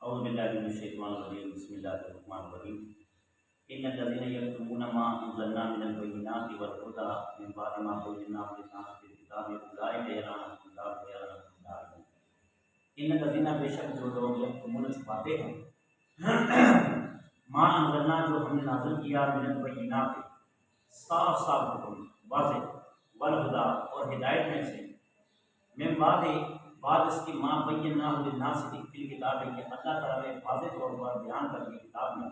औज़ु बिल्लाहि मिनश शैतानिर रजीम बिस्मिल्लाहिर रहमानिर रहीम इन्नल लज़ीना यक्तुमूना मा अंज़लना मिनल बय्यिनाति वल हुदा मिन बअदि मा बय्यनाहु लिन्नासि फिल किताबि उलाइका यलअनहुमुल्लाहु व यलअनहुम लाइनून। इन्नल लज़ीना बेशक जो लोग यक्तुमूना छुपाते हैं मा अंज़लना जो हमने नाज़िल किया मिनल बय्यिनाति साफ साफ हुक्म वाज़ेह वल हुदा और हिदायत में से मिन बअदि बाद इसकी माँ बय्यनाहु लिन्नासि फिल किताब है कि अल्लाह ताला ने वाज़ेह तौर पर बयान कर दी किताब में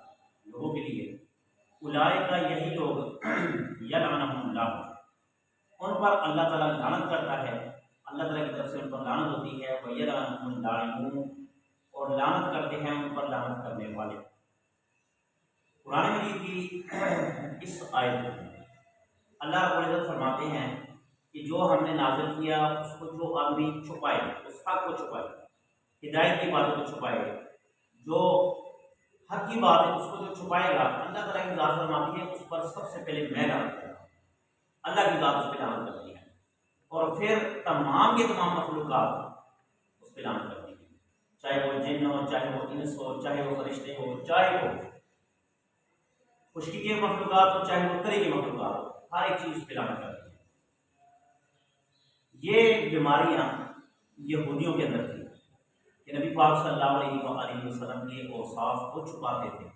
लोगों के लिए। उलाइका यही लोग यलअनहुमुल्लाह उन पर अल्लाह ताला लानत करता है, अल्लाह ताला की तरफ से उन पर लानत होती है। व यलअनहुमुल लाइनून और लानत करते हैं उन पर लानत करने वाले। कुरान मजीद की इस आयत में अल्लाह रब्बुल इज़्ज़त फरमाते हैं कि जो हमने नाज़िल किया उसको जो आदमी छुपाए, उस हक़ को छुपाए, हिदायत की बातों को छुपाए, जो हक़ की बात है उसको जो छुपाएगा, अल्लाह ताला की ज़ात फरमाती है उस पर सबसे पहले मैं लानत करूँगा। अल्लाह की ज़ात उस पर लानत करती है और फिर तमाम के तमाम मखलूक़ात उस पर लानत करती है, चाहे वो जिन्न हो, चाहे वो इंस हो, चाहे वो फरिश्ते हो, चाहे वो खुशकी के मखलूक़ात हो, चाहे वो तरी के मखलूक़ात हो, हर एक चीज़ उस पर लानत करती है। ये बीमारियाँ यहूदियों के अंदर थी कि नबी पाक सल्लल्लाहु अलैहि वसल्लम के औसाफ को छुपाते थे,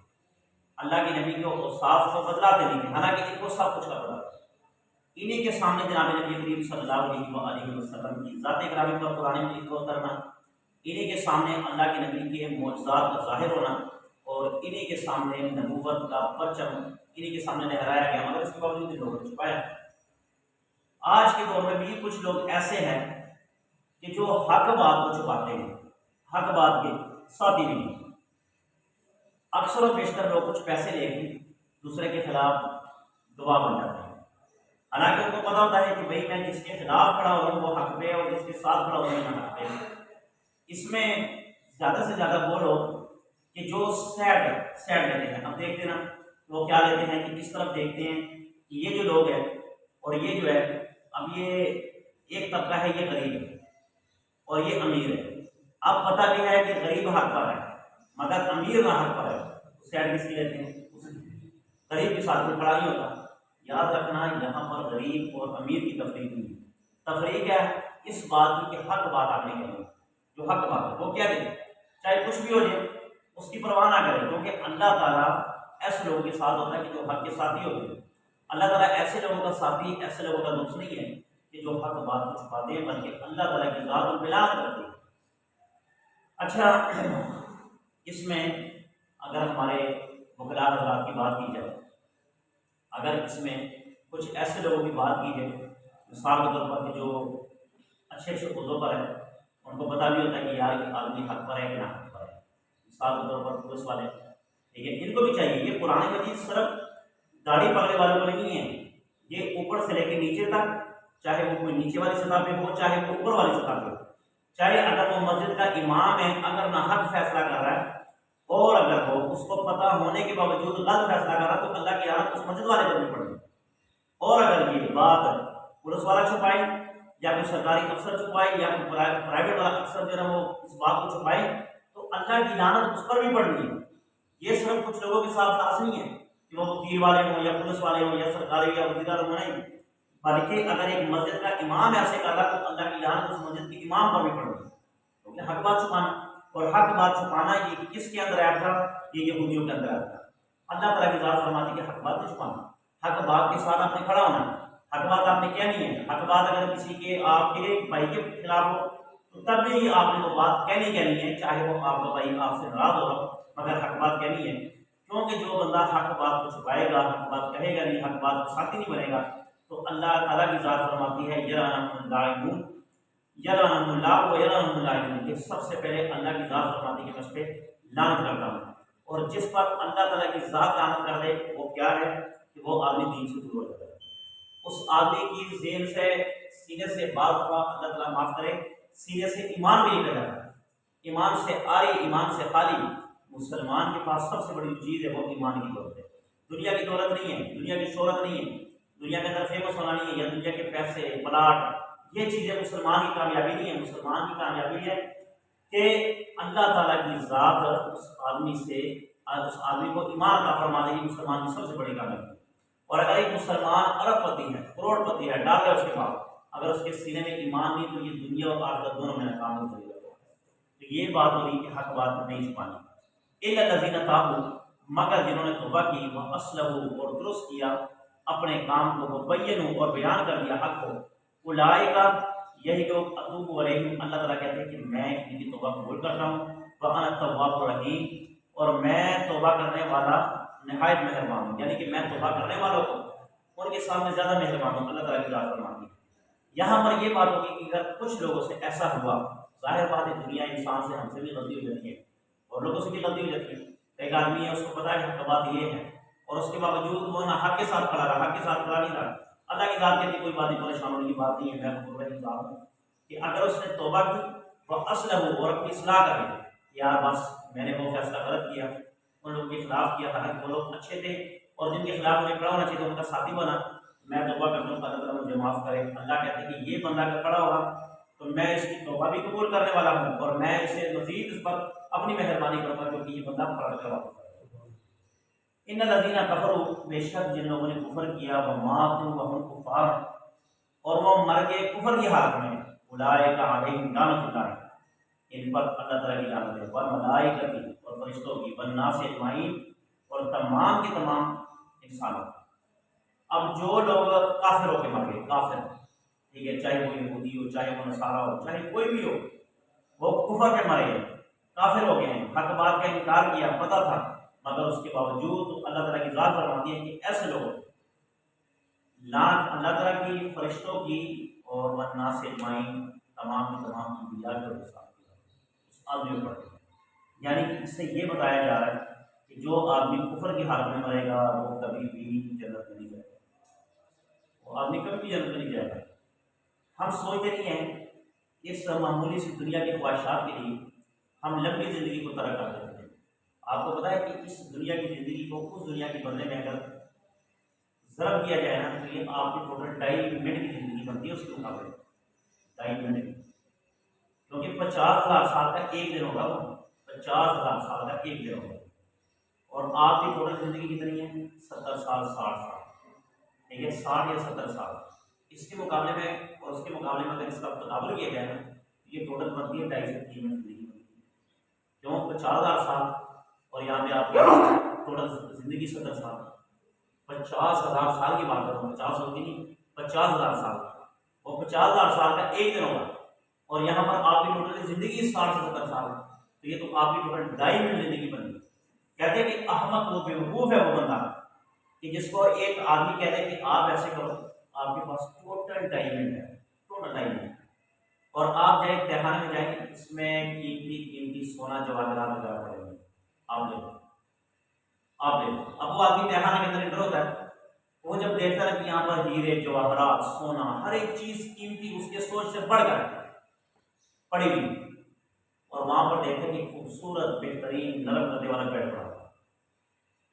अल्लाह के नबी के औसाफ को बदलाते नहीं थे, हालांकि इनको सब कुछ का पता था। इन्हीं के सामने जनाब नबी करीम सल्लल्लाहु अलैहि वसल्लम की ज़ात ग्रामी पर कुरान मजीद को उतरना, इन्हीं के सामने अल्लाह के नबी के मोअज़्ज़ात का ज़ाहिर होना और इन्हीं के सामने नबूवत का परचम इन्हीं के सामने लहराया गया, मगर इसके बावजूद इन लोगों ने छुपाया। आज के दौर में भी कुछ लोग ऐसे हैं कि जो हक बात को छुपाते हैं, हक बात के साथी भी नहीं। अक्सर और बेशतर लोग कुछ पैसे लेके दूसरे के खिलाफ गवाह बन जाते हैं, हालांकि उनको पता होता है कि भाई मैं जिसके खिलाफ खड़ा हो रहा हूँ वो हक पे और जिसके साथ खड़ा हो रहा हूँ मैं हक पे। इसमें ज़्यादा से ज़्यादा वो लोग कि जो सैड लेते हैं, अब देखते ना वो क्या लेते हैं कि इस तरफ देखते हैं कि ये जो लोग हैं और ये जो है, अब ये एक तबका है, ये गरीब है और ये अमीर है। अब पता भी है कि गरीब हक पर है मगर अमीर ना हक पर है, उस साइड किसकी लेते हैं, उस गरीब के साथ में खड़ा नहीं होता। याद रखना यहाँ पर गरीब और अमीर की तफरीक नहीं, तफरीक है इस बात की कि हक बात आपने कही, जो हक बात है वो क्या दे, चाहे कुछ भी हो जाए उसकी परवाह ना करें, क्योंकि अल्लाह ताला ऐसे लोगों के साथ होता है कि जो हक के साथी होते हैं। अल्लाह ताला ऐसे लोगों का साथी, ऐसे लोगों का दोस्त नहीं है कि जो हक बात को छुपाते हैं, बल्कि अल्लाह ताला की ज़ात उन पे लानत करती है। अच्छा, इसमें अगर हमारे वकला हज़रात की बात की जाए, अगर इसमें कुछ ऐसे लोगों की बात की जाए, मिसाल के तौर पर कि जो अच्छे अच्छे उहदों पर है, उनको पता भी होता है कि यार ये आदमी हक पर है कि ना हक पर है, मिसाल के तौर पर पुलिस वाले, ठीक है, इनको भी चाहिए। ये कुरान मजीद सिर्फ दाढ़ी पकड़ने वालों को नहीं है, ये ऊपर से लेकर नीचे तक, चाहे वो कोई नीचे वाली सतह पे हो चाहे वो ऊपर वाली सतह पे हो, चाहे अगर वो मस्जिद का इमाम है, अगर नाहक फैसला कर रहा है और अगर वो उसको पता होने के बावजूद गलत फैसला कर रहा है, तो अल्लाह की आयत उस मस्जिद वाले पर भी पड़ेगी। और अगर ये बात पुलिस वाला छुपाए या कोई सरकारी अफसर छुपाए या कोई प्राइवेट वाला अफसर जो है वो इस बात को छुपाए, तो अल्लाह की लानत उस पर भी पड़नी है। ये सिर्फ कुछ लोगों के साथ खास नहीं है कि वो वकील वाले हों या पुलिस वाले हों या सरकारी या वजीदार हों, नहीं, बल्कि अगर एक मस्जिद का इमाम ऐसे कर रहा है तो अल्लाह की लानत उस मस्जिद के इमाम पर भी पड़नी है, क्योंकि हक बात छुपाना, और हक बात छुपाना ये किसके अंदर आया था, ये यहूदियों के अंदर आया था। अल्लाह ताला की ज़ात फरमाती है हक बात नहीं छुपाना, हक बात के साथ आपने खड़ा होना, हक बात आपने कहनी है। हक बात अगर किसी के आपके भाई के खिलाफ हो तो तब भी आपने वो बात कहनी है, चाहे वो आपका भाई आपसे नाराज हो, मगर हक बात कहनी है, क्योंकि जो बंदा हक बात को छुपाएगा, हक बात कहेगा नहीं, हक बात को साथी नहीं बनेगा, तो अल्लाह ताला की ज़ात फरमाती है कि सबसे पहले अल्लाह की ज़ात फरमाती है मैं उस पर लानत करता हूँ। और जिस पर अल्लाह ताला की ज़ात लानत कर दे वो क्या है कि वो आदमी दीन से दूर हो जाता है, उस आदमी की ज़हन से सीने से बात हुआ, अल्लाह ताला माफ़ करे, सीने से ईमान भी निकल जाता है। ईमान से आरी, ईमान से खाली, मुसलमान के पास सबसे बड़ी चीज़ है वो ईमान की दौलत है। दुनिया की दौलत नहीं है, दुनिया की शोहरत नहीं है, दुनिया के अंदर फेमस होना नहीं है, या दुनिया के पैसे प्लाट, ये चीज़ें मुसलमान की कामयाबी नहीं है। मुसलमान की कामयाबी है कि अल्लाह ताला की ज़ात उस आदमी से उस आदमी को ईमान अता फरमा देगी। मुसलमान की सबसे बड़ी कामयाबी। और अगर एक मुसलमान अरबपति है, करोड़पति है, डॉलर उसके पास, अगर उसके सीने में ईमान नहीं तो ये दुनिया और आखिरत दोनों में नाकाम हो जाएगा। तो ये बात हो रही कि हक बात नहीं छुपानी। इल्ला लज़ीना ताबू, मगर जिन्होंने तौबा की, वह असलहू और दुरुस्त किया अपने काम को, बय्यनू और बयान कर दिया हक को, उलाइका यही लोग अतूबु अलैहिम, अल्लाह ताला कहते हैं कि मैं इनकी तौबा कबूल करता हूँ। व अना तव्वाबुर रहीम, और मैं तौबा करने वाला नहायत मेहरबान हूँ, यानी कि मैं तौबा करने वालों को उनके सामने ज़्यादा मेहरबान हूँ। अल्लाह ताला की ज़ात फरमाती है। यहाँ पर ये बात होगी कि अगर कुछ लोगों से ऐसा हुआ, जाहिर बात है दुनिया इंसान से हमसे भी गलती हो जाती है और लोगों से भी गलती हो जाती है। एक आदमी है, उसको पता है बात ये है और उसके बावजूद वो ना हक के साथ खड़ा रहा, हक के साथ खड़ा नहीं रहा। अल्लाह की ज़ात कहती कोई बात नहीं, परेशान होने की बात नहीं है। मैं पूरा इंसान हूँ कि अगर उसने तौबा की वह असलह हो और अपनी इस्लाह करे, यार बस मैंने वो फैसला गलत किया, उन लोगों के खिलाफ किया, हालांकि वो लोग अच्छे थे और जिनके खिलाफ उन्हें खड़ा होना चाहिए उनका साथी बना, मैं तौबा करता हूँ, अल्लाह ताला मुझे माफ़ करे। अल्लाह कहते हैं कि ये बंदा अगर खड़ा होगा तो मैं इसकी तौबा भी कबूल करने वाला हूँ और मैं इसे मज़ीद इस पर अपनी मेहरबानी करूँगा, क्योंकि ये बंदा पलट कर वापस आएगा। इन लज़ीना कफरू, बेशक जिन लोगों ने कुफर किया, वह मातू वहुम कुफार, और वो मर गए कुफर की हालत में, उलाइका अलैहिम लानतुल्लाह, इन पर अल्लाह ताला की लानत है, व मलाइकती, और फरिश्तों की, व नास अजमाइन, और तमाम के तमाम इंसानों। अब जो लोग काफिर होकर मर गए, काफिर, ठीक है, चाहे वो यहूदी हो, चाहे वो नसारा हो, चाहे कोई भी हो, वो कुफर में मरे हैं, काफिर हो गए हैं, हक बात का इनकार किया, पता था, मगर उसके बावजूद अल्लाह ताला की ज़ात फरमाती है कि ऐसे लोग लान अल्लाह ताला की, फरिश्तों की और वन्नास अजमाइन, तमाम के तमाम अंबिया के उस आदमी पर। यानी कि इससे ये बताया जा रहा है कि जो आदमी कुफर की हालत में मरेगा वो कभी भी जन्नत में नहीं जाएगा, वो आदमी कभी भी जन्नत में नहीं जाएगा। हम सोचते नहीं हैं इस मामूली सी दुनिया की ख्वाहिशात के लिए हम लंबी ज़िंदगी को तरक कर देते हैं। आपको पता है कि इस दुनिया की ज़िंदगी को उस दुनिया के बदले में अगर ज़रब किया जाए ना तो ये आपकी टोटल 2.5 मिनट की ज़िंदगी बनती है उसके मुकाबले, 2.5 मिनट की, क्योंकि 50,000 साल का एक दिन होगा, वो 50,000 साल का एक दिन होगा। और आपकी टोटल ज़िंदगी कितनी है? 70 साल, 60 साल, ठीक है, 60 या 70 साल। इसके मुकाबले में और उसके मुकाबले में अगर इसका तकाबल किया जाए ना तो ये टोटल बनती है 2.5 से 3 मिनट ज़िंदगी बनती है। क्यों? 50,000 साल और यहाँ पे आपकी टोटल ज़िंदगी 70 साल, 50,000 साल की बात करूँ, 50 होगी नहीं, 50,000 साल, और 50,000 साल का एक दिन होगा। और यहाँ पर आपकी टोटल ज़िंदगी 60 से 70 साल, तो ये तो आपकी टोटल 2.5 मिनट ज़िंदगी बनी। कहते हैं कि अहमक वो बेवकूफ़ है वो बंदा कि जिसको एक आदमी कहते हैं कि आप ऐसे करो, आपके पास टोटल 2.5 मिनट है, टोटल 2.5 मिनट, और आप जाए तहखाने में जाएंगे, इसमें कीमती कीमती सोना जवाहरात वगैरह पड़ेंगे, आप ले लो, आप ले लो। अब वो आदमी तहखाने के अंदर इंटर होता है, वो जब देखता है कि यहाँ पर हीरे जवाहरात सोना हर एक चीज़ कीमती उसके सोच से बढ़कर पड़ी हुई, और वहाँ पर देखते कि खूबसूरत बेहतरीन नरम गद्दे वाला बेड पड़ा,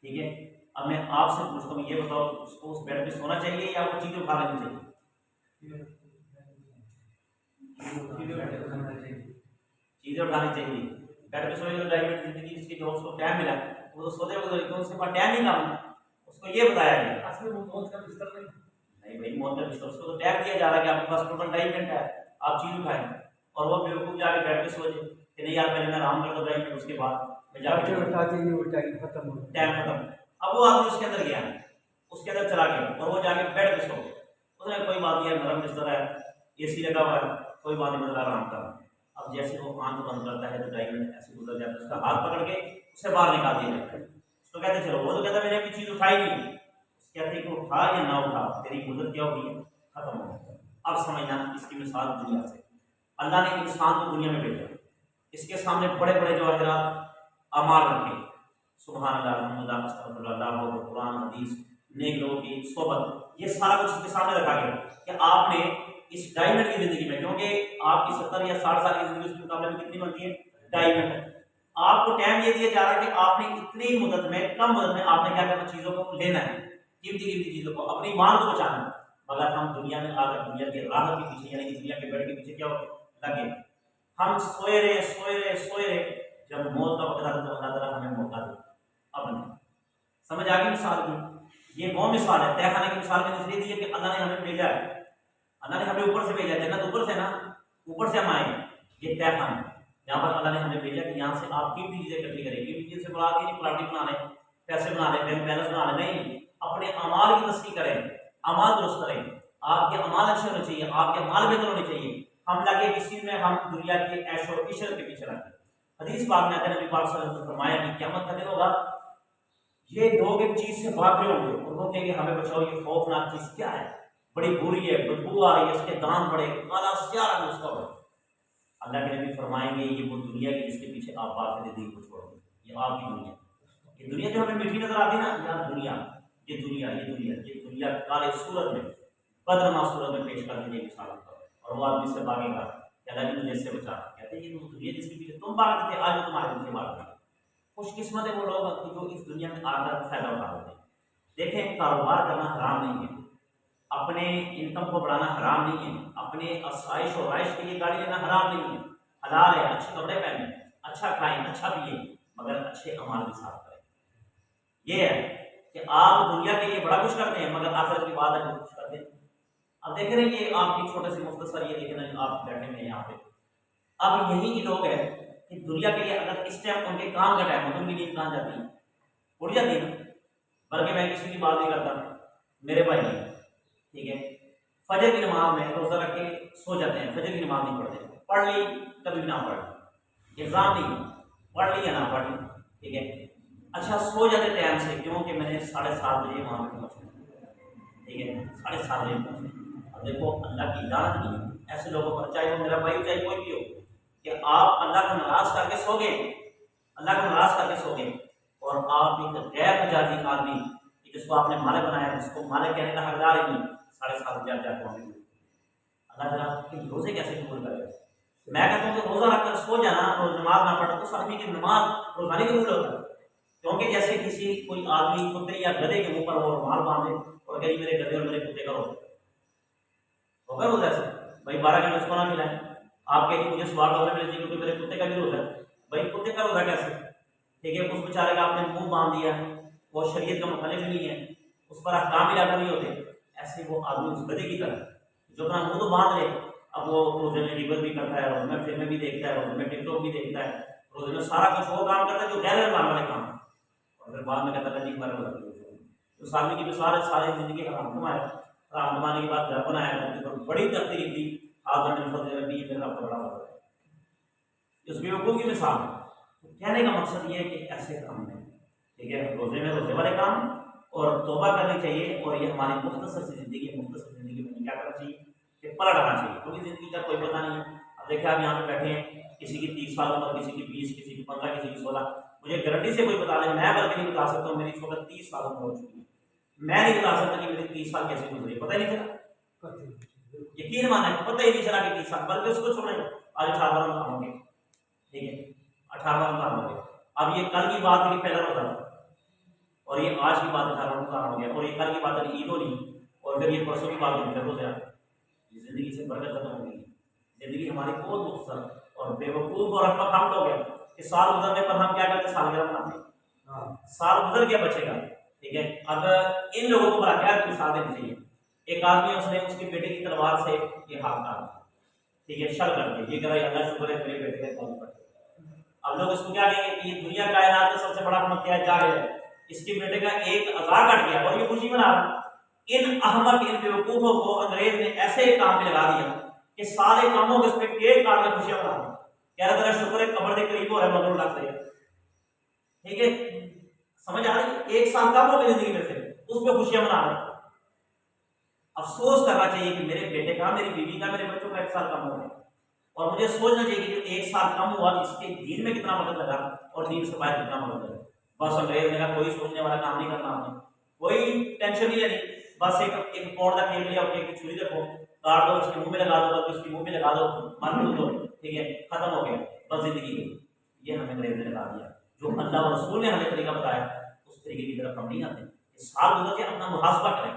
ठीक है। अब मैं आपसे पूछता हूँ, ये बताओ उसको उस बेड पे सोना चाहिए या वो चीज़ें उठा लेनी चाहिए? चीज़ें उठानी चाहिए। बेड पे सोने 2.5 मिनट जिंदगी उसकी जो उसको टाइम मिला वो तो सोते वक्त उसके पास टाइम नहीं था, उसको ये बताया गया मौत का बिस्तर नहीं भाई, मौत का बिस्तर, उसको तो टाइम दिया जा रहा है कि आपके पास टोटल 2.5 मिनट है, आप चीज़ उठाएं, और वो बेवकूफ़ जाके बेड पे सोचे कि नहीं यार पहले मैं आराम कर दो 2.5 मिनट, उसके बाद मैं जाके टाइम खत्म। अब वो आदमी उसके अंदर गया, उसके अंदर चला गया और वो जाके बेड पे सो गया, उसने कोई बात नहीं है, नरम बिस्तर है, AC लगा हुआ है, कोई बात नहीं, मतलब आराम कर। अब जैसे वो आंख बंद करता है तो 2.5 मिनट ऐसे गुजर जाता है, उसका हाथ पकड़ के उसे बाहर निकाल दिया जाता है। उसको कहते चलो, वो तो कहता मैंने अपनी चीज़ उठाई नहीं, कहते कि उठा या ना उठा तेरी मुद्दत क्या होगी, खत्म हो गई। अब समझना इसकी मिसाल दुनिया से, अल्लाह ने इंसान को दुनिया में भेजा, इसके सामने बड़े बड़े जवाहरात अमाल रखे, सुभान अल्लाह, अस्तगफिरुल्लाह, कुरान, हदीस, नेक लोगों की सोबत, ये सारा कुछ इसके सामने रखा गया कि आपने इस 2.5 मिनट की जिंदगी में, क्योंकि आपकी 70 या 60 साल की जिंदगी उसके मुकाबले में कितनी बनती है? 2.5 मिनट। आपको टाइम ये दिया जा रहा है कि आपने इतनी मुद्दत में, कम मुद्दत में आपने क्या करना, चीज़ों को लेना है, कीमती कीमती चीज़ों को, अपनी ईमान को बचाना है। मगर हम दुनिया में आकर दुनिया के राह के पीछे, यानी कि दुनिया के बेड़ के पीछे क्या लगे, हम सोए रहे सोए रहे सोए रहे, जब मौत का वक्त आता तो अल्लाह ताला हमें मौका दे। अब नहीं समझ आ गई मिसाल की। ये वो मिसाल है, तहखाने की मिसाल मैंने इसलिए दी है कि अल्लाह ने हमें भेजा है, अल्लाह ने हमें ऊपर से भेजा, जन्नत ऊपर से ना, ऊपर से हम आए, ये तहखाना यहाँ पर अल्लाह ने हमें भेजा कि यहाँ से आप कीमती चीजें इकट्ठी करें। कीमती चीज से बड़ा नहीं प्लाटी बना लें, पैसे बना लें, बैंक बैलेंस बना लें, नहीं, अपने अमाल की तस्कीर करें, अमाल दुरुस्त करें, आपके अमाल अच्छे होने चाहिए, आपके अमाल बेहतर होने चाहिए। हम लगे किस चीज में, हम दुनिया के ऐशो इशर के पीछे लगे। हदीस पाक में आते हैं, नबी पाक सल्लल्लाहु अलैहि वसल्लम ने फरमाया कि क़यामत का दिन होगा, ये लोग एक चीज से भाग रहे होंगे और वो कहेंगे हमें बचाओ, ये खौफनाक चीज क्या है, बड़ी बुरी है, बदबू आ रही है, इसके दांत बड़े काला स्याह रंग उसका हो। अल्लाह के नबी फरमाएंगे ये वो दुनिया की जिसके पीछे आप भागते थे, दिन को छोड़ दो, ये आपकी दुनिया, ये दुनिया जो हमें मीठी नजर आती है ना, यार दुनिया, ये दुनिया, ये दुनिया, ये दुनिया काले सूरत में, बदरमा सूरत में पेश कर दीजिए मिसाल पर, और वो आदमी से भागेगा कि अल्लाह जी मुझे इससे बचा। कहते हैं ये वो दुनिया जिसके पीछे तुम भागते थे, आज वो तुम्हारे पीछे भाग रहे हैं। खुशकिस्मत है वो लोग कि जो इस दुनिया में आकर फायदा उठा लेते हैं। देखें, कारोबार करना हराम नहीं है, अपने इनकम को बढ़ाना हराम नहीं है, अपने आसाइश और राइश के लिए गाड़ी लेना हराम नहीं है, हलाल है। अच्छे कपड़े पहने, अच्छा खाएं, अच्छा पिए, मगर अच्छे अमाल भी साथ करें। ये है कि आप दुनिया के लिए बड़ा कुछ करते हैं मगर आखिरत की बात है कुछ करते हैं। अब देख रहे हैं ये आपकी छोटे से मुख्तसर ये देखे ना, आप बैठे हुए हैं यहाँ पे, अब यही लोग हैं कि दुनिया के लिए अगर इस टाइम उनके काम का टाइम होता है, उनकी नींद कहाँ जाती है, उड़ जाती है ना। बल्कि मैं किसी की बात नहीं करता, मेरे भाई नहीं, ठीक है, फजर की नमाज में रोजा रख के सो जाते हैं, फजर की नमाज नहीं पढ़ते, पढ़ ली कभी भी ना पढ़ ली, एग्जाम नहीं पढ़ ली या ना पढ़ ली, ठीक है, अच्छा सो जाते टाइम से, क्योंकि मैंने 7:30 बजे वहाँ पर पहुँचना, ठीक है, 7:30 बजे पहुँचे। अब देखो अल्लाह की लानत नहीं है ऐसे लोगों पर, चाहे वो मेरा भाई चाहे कोई भी हो, कि आप अल्लाह को नाराज करके सो गए, अल्लाह को नाराज करके सो गए, और आप एक गैर मजाजी आदमी जिसको आपने मालिक बनाया, जिसको मालिक कहने का हकदार ही नहीं, 7:30 बजे आप जाकर अल्लाह ताला के रोजे कैसे कबूल करेगा। मैं कहता हूँ कि रोजा रखकर सो जाना और नमाज ना पढ़ना, उस आदमी की नमाज रोजानी कबूल होता है। क्योंकि जैसे किसी कोई आदमी कुत्ते या गधे के मुंह पर वो रुमाल बांधे और कहीं मेरे गधे और मेरे कुत्ते का रोजा होगा, रोजा से भाई 12 घंटे उसको ना मिलाए, आप कहेंगे मुझे स्वाद होने मिले चाहिए क्योंकि मेरे कुत्ते का भी रोजा है, भाई कुत्ते का रोजा कैसे, ठीक है, उस बेचारे का आपने मुंह बांध दिया, वो शरीयत का मुखालिफ नहीं है, उस पर अहकाम भी लागू नहीं होते। ऐसे वो आदमी उस गधे की तरह जो अपना मुंह तो बांध ले, अब वो रोजे में रिवर भी करता है, रोजे में फिल्में भी देखता है, रोजे में टिकटॉक भी देखता है, रोजे में सारा कुछ वो काम करता है जो गैर रमजान वाले काम, और फिर बाद में कहता है नहीं मर तो सामने की सारी जिंदगी हराम कमाया, हराम कमाने के बाद घर बनाया, बड़ी तकलीफ दी, मेरा बड़ा उस बेवकूफ़ की मिसाल। तो कहने का मकसद ये है कि ऐसे काम में, ठीक है, रोजे में रोजे वाले काम और तौबा करनी चाहिए, और ये हमारी मुख्तसर सी जिंदगी में क्या करना चाहिए कि पलट आना चाहिए, क्योंकि जिंदगी का कोई पता नहीं है। अब देखिए आप यहाँ पे बैठे हैं, किसी की 30 साल उम्र, किसी की 20, किसी की 15, किसी की 16, मुझे गारंटी से कोई बता दे, मैं बल्कि नहीं बता सकता हूँ मेरी इस वक्त 30 साल उम्र हो चुकी है, मैं नहीं बता सकता कि मेरी 30 साल कैसे गुजरी, पता ही नहीं चला, यकीन माना पता ही नहीं चला कि 30 साल, बल्कि उसको छोड़े आज 18 रमजान हो गए, ठीक है, 18 रमजान हो गए। अब ये कल की बात है कि पहला रोजा था, और ये आज की बात 18 रमजान हो गया, और ये कल की बात है ईद हो रही, और फिर ये परसों की बात है फिर रोजा। जिंदगी से बरकत खत्म हो गई, जिंदगी हमारी बहुत मुख्तसर और बेवकूफ और अहमक हम लोग हैं कि साल गुजरने पर हम क्या करते, सालगिरह मनाते, साल गुजर गया बचेगा, ठीक है। अब इन लोगों को बड़ा क्या मिसाल देनी चाहिए, एक आदमी उसने उसके बेटे की तलवार से ये हाथ काट, ठीक है, शर कर दिया, ये कह रहा अल्लाह शुक्र है मेरे बेटे के कौन पड़े। अब लोग इसको क्या कहेंगे कि ये दुनिया कायनात का सबसे बड़ा अहमक क्या जाहिल है, इसके बेटे का एक अज़ा कट गया और ये खुशी मना रहा। इन अहमक, इन बेवकूफों को अंग्रेज ने ऐसे काम पे लगा दिया कि सारे कामों के उसपे केक काट के खुशियां मना, कह रहा तेरा शुक्र है कब्र के करीब हो रहा है, मगर लग रही है, ठीक है, समझ आ रही है, एक साल कम हो गई जिंदगी में से, उस पर खुशियां मना रहे। अफसोस करना चाहिए कि मेरे बेटे का, मेरी बीवी का, मेरे बच्चों का 1 साल कम हो गया, और मुझे सोचना चाहिए कि जो 1 साल कम हुआ इसके दीन में कितना मदद लगा और दीन से बाहर कितना मदद लगा। बस अंग्रेज ने कहा कोई सोचने वाला काम नहीं करना, आपने कोई टेंशन नहीं लेनी, बस एक पौड़ का खेल लिया, एक छुरी रखो, काट दो, उसके मुंह में लगा दो, बस उसके मुंह में लगा दो, मर दो, ठीक है, खत्म हो गया, बस जिंदगी गई। ये हमें अंग्रेज ने लगा दिया, जो अल्लाह और रसूल ने हमें तरीका बताया उस तरीके की तरफ हम नहीं आते। साल गुजर के अपना मुहासबा करें,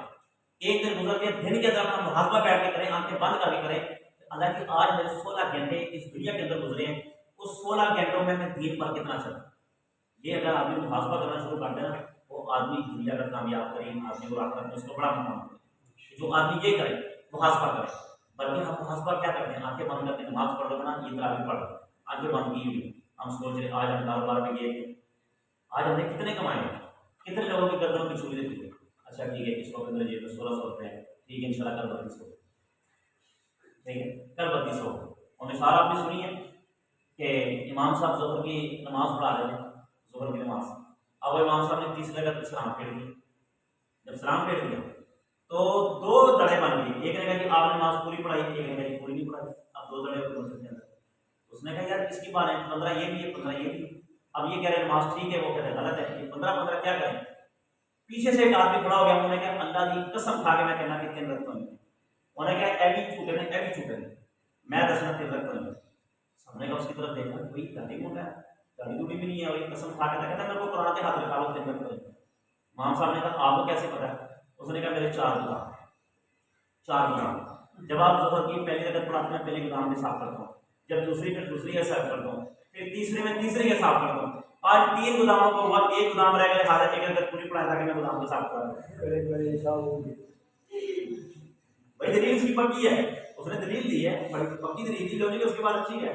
एक दिन गुजर के दिन के अंदर अपना मुहासबा बैठ के करें, आंखें बंद करके करें, हालांकि आज मेरे 16 घंटे इस दुनिया के अंदर गुजरे हैं, उस 16 घंटों में मैं दीन पर कितना चला। ये अगर आदमी मुहासबा करना शुरू कर देना, वो आदमी दुनिया का कामयाब करें, आदमी को आखिरत में उसको बड़ा मुकाम करे। जो आदमी ये करे मुहासबा करे, बल्कि हम मुहासबा क्या करते हैं, आंखें बंद करके नमाज पढ़ लो ना, ये तरावी पढ़ लो, आंखें बंद की हुई, हम सोच रहे आज हम कारोबार में गए थे, आज हमने कितने कमाए, कितने लोगों की गर्दनों की छुरी देती है। अच्छा ठीक है, किसको कितने जेब में 1600 रुपये है, ठीक है इंशाल्लाह कल 3200, ठीक है कल 3200। और मिसाल आपने सुनी है कि इमाम साहब ज़ोहर की नमाज पढ़ा रहे थे, ज़ोहर की नमाज, अब इमाम साहब ने 30 रकअत सलाम फेर दिया। जब सलाम फेर दिया तो दो दड़े बन गए, एक ने कहा कि आपने नमाज पूरी पढ़ाई, एक ने कहा पूरी नहीं पढ़ाई। अब दो दड़े हो गए। उसने कहा यार किसकी बात है, 15 ये भी है 15 ये भी। अब ये कह रहे नमाज ठीक है, वो कह रहे गलत है, 15 क्या करें। पीछे से एक आदमी खड़ा हो गया, उन्होंने कहा अल्लाह की कसम खा के मैं कहना कि 3 रकअत नहीं, उन्होंने कहा ए भी झूठे ने, ए भी झूठे ने, मैं दसना 3 रकअत नहीं। हमने कहा उसकी तरफ देखा, कोई दाढ़ी मोटा है, दाढ़ी दूढ़ी भी नहीं है, और ये कसम खा के कहता मेरे को कुरान के हाथ लगा लो 3 रकअत नहीं। इमाम साहब ने कहा आपको कैसे पता है। उसने कहा मेरे 4 गुलाम। जब आप ज़ोहर की पहली रकअत पढ़ाते हैं, पहले गुलाम के साफ करता हूँ, जब दूसरी फिर दूसरी का साफ करता हूँ, फिर तीसरे में तीसरे का साफ करता हूँ। आज 3 गुलामों को हुआ, एक गुलाम रह गए, हालत एक अगर पूरी पढ़ाया था कि मैं गुलाम को साफ कर भाई दलील उसकी पक्की है, उसने दलील दी है, बड़ी पक्की दलील दी, लॉजिक उसके बाद अच्छी है,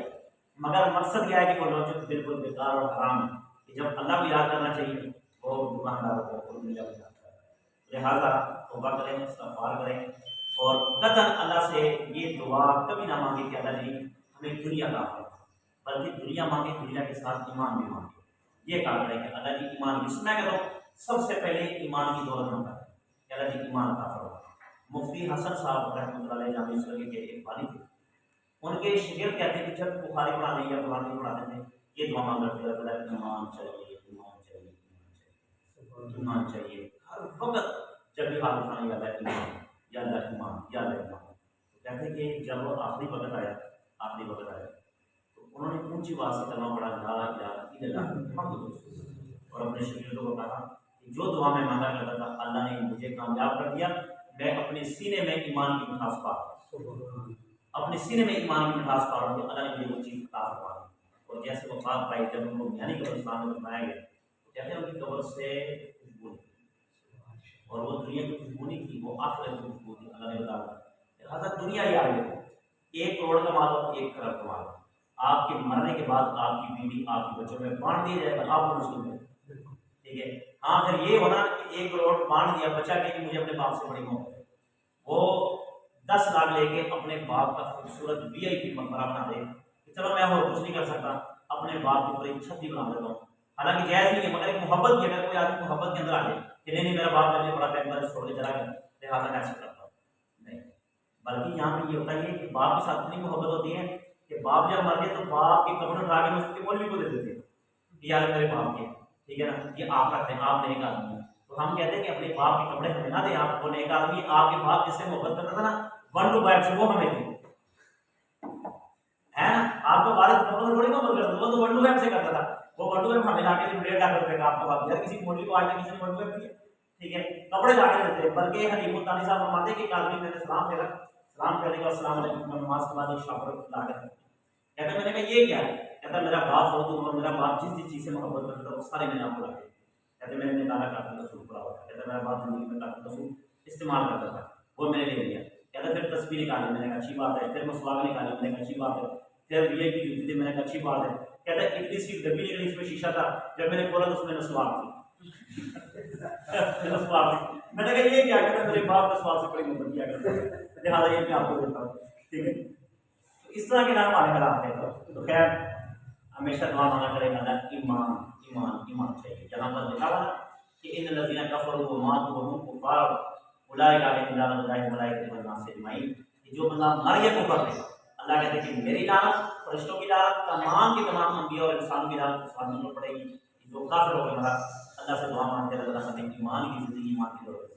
मगर मकसद क्या है कि वो लॉजिक बिल्कुल बेकार और हराम है कि जब अल्लाह को याद करना चाहिए वो दुकानदारों को दुनिया में जाता है। लिहाजा तौबा करें, इस्तिग़फ़ार करें, और कतन अल्लाह से ये दुआ कभी ना मांगे कि अल्लाह जी हमें दुनिया का फल, बल्कि दुनिया मांगे, दुनिया के साथ ईमान भी मांगे। ये काम करें कि अल्लाह जी ईमान, इसमें कहता हूँ सबसे पहले ईमान की दौलत मांगा कि अल्लाह जी ईमान का फल। मुफ्ती हसन साहब रहमतुल्लाह अलैह जामिया इस्लामिया के एक वाली थे, उनके शागिर्द कहते हैं कि जब बुखारी पढ़ाने या कुरान पढ़ाते थे ये दुआ मांग करते थे, ईमान चाहिए, ईमान चाहिए, ईमान चाहिए। हर वक्त जब भी हाथ उठाने या अल्लाह ईमान, या अल्लाह ईमान, या अल्लाह ईमान। तो कहते हैं कि जब वो आखिरी वक्त आया तो उन्होंने ऊंची आवाज़ से कलमा पढ़ा ला इलाहा इल्लल्लाह मुहम्मदुर रसूलुल्लाह, और अपने शागिर्दों को कहा कि जो दुआ में मांगा करता था अल्लाह ने मुझे कामयाब कर दिया, मैं अपने सीने में ईमान की मिठास पा रहा हूँ, अपने सीने में ईमान की मिठास पा रहा हूँ, अल्लाह ने मुझे वो चीज़ अता फरमा दी। और जैसे वफात पाई, जब उनको यानी कब्रिस्तान में बनाया गया तो कहते हैं उनकी कब्र से खुशबू, और वो दुनिया की खुशबू नहीं थी, वो आखिरत की खुशबू थी। अल्लाह ने बताया लिहाजा दुनिया ही आ गई, 1 करोड़ कमा लो, 1 खरब कमा लो, आपके मरने के बाद आपकी बीवी आपके बच्चों में बांट दिया जाएगा, आपको मुश्किल है, ठीक है। हाँ फिर ये होना कि 1 करोड़ बांट दिया, बच्चा के मुझे अपने बाप से बड़ी मोहब्बत है, वो 10 लाख लेके अपने बाप का खूबसूरत VIP मकबरा बना दे कि चलो मैं और कुछ नहीं कर सकता, अपने बाप के ऊपर एक छत भी बना देता हूँ। हालांकि जायज़ नहीं है, मगर एक मोहब्बत की, अगर कोई आदमी मोहब्बत के अंदर आ जाए कि नहीं मेरा बाप मेरे लिए बड़ा पैम्पर छोड़ के चला गया, लिहाजा मैं ऐसा करता हूँ, नहीं। बल्कि यहाँ पे ये होता है कि बाप के साथ इतनी मोहब्बत होती है कि बाप जब मर गए तो बाप के कपड़े उठा के उसके मौलवी को दे देते हैं कि यार मेरे बाप के, ठीक है ना, ये आप रखते हैं, आप नेक आदमी है। तो हम कहते हैं कि अपने बाप के कपड़े हमें ना दें, आप वो नेक आदमी, आपके बाप जिससे मोहब्बत करता था ना 1 to 5 से वो हमें दें, है ना। आपका भारत कपड़ों थोड़ी मोहब्बत करता, वो तो 1 to 5 से करता था, वो 1 to 5 हमें लाके 1.5 लाख रुपए का आपका बाप, यार किसी मौलवी को आज तक किसी ने 1 to 5 दिया, ठीक है, कपड़े लाके देते हैं। बल्कि हनीमुल तानी साहब फरमाते हैं कि एक आदमी मैंने सलाम फेरा, सलाम करने के बाद अस्सलाम वालेकुम नमाज के बाद एक शापर ला के कहता मैंने कहा ये क्या है, कहता मेरा बाप हो तुम, और मेरा बाप जिस चीज़ से मोहब्बत करता था वो सारे मैंने आपको लाके, कहते मैंने निकाला कार्टून का सूट पड़ा हुआ था, कहता मेरा बाप जिंदगी में कार्टून का सूट इस्तेमाल करता था, वो मैंने ले लिया। कहता फिर तस्वीर निकाली, मैंने कहा अच्छी बात है, फिर मसवाक निकाली, मैंने कहा अच्छी बात है, फिर VIP की जूती थी, मैंने कहा अच्छी बात है। कहता इतनी सी डब्बी निकली, इसमें शीशा था, जब मैंने खोला तो उसमें नस्वाक थी मैंने कहा ये क्या, कहता मेरे बाप ने स्वाद से बड़ी मोहब्बत किया करता है, लिहाजा ये मैं आपको देता हूँ, ठीक है। इस तरह के नाम हमारे हालात हैं। तो खैर हमेशा दुआ मांगा करें अल्लाह ईमान, ईमान, ईमान चाहिए। जहाँ पर लिखा हुआ कि इन लज़ीना कफ़रू व मातू व हुम कुफ़ार उलाइका अलैहिम लानतुल्लाहि व मलाइकतिही वन नास अजमईन, जो बंदा मर गया कुफर में, अल्लाह कहते हैं कि मेरी लानत, फरिश्तों की लानत, तमाम की तमाम अंबिया और इंसानों की लानत उस आदमी पर पड़ेगी जो काफिर होकर मरा। अल्लाह से दुआ मांगते हैं अल्लाह हमें ईमान की ज़िंदगी, ईमान की दौलत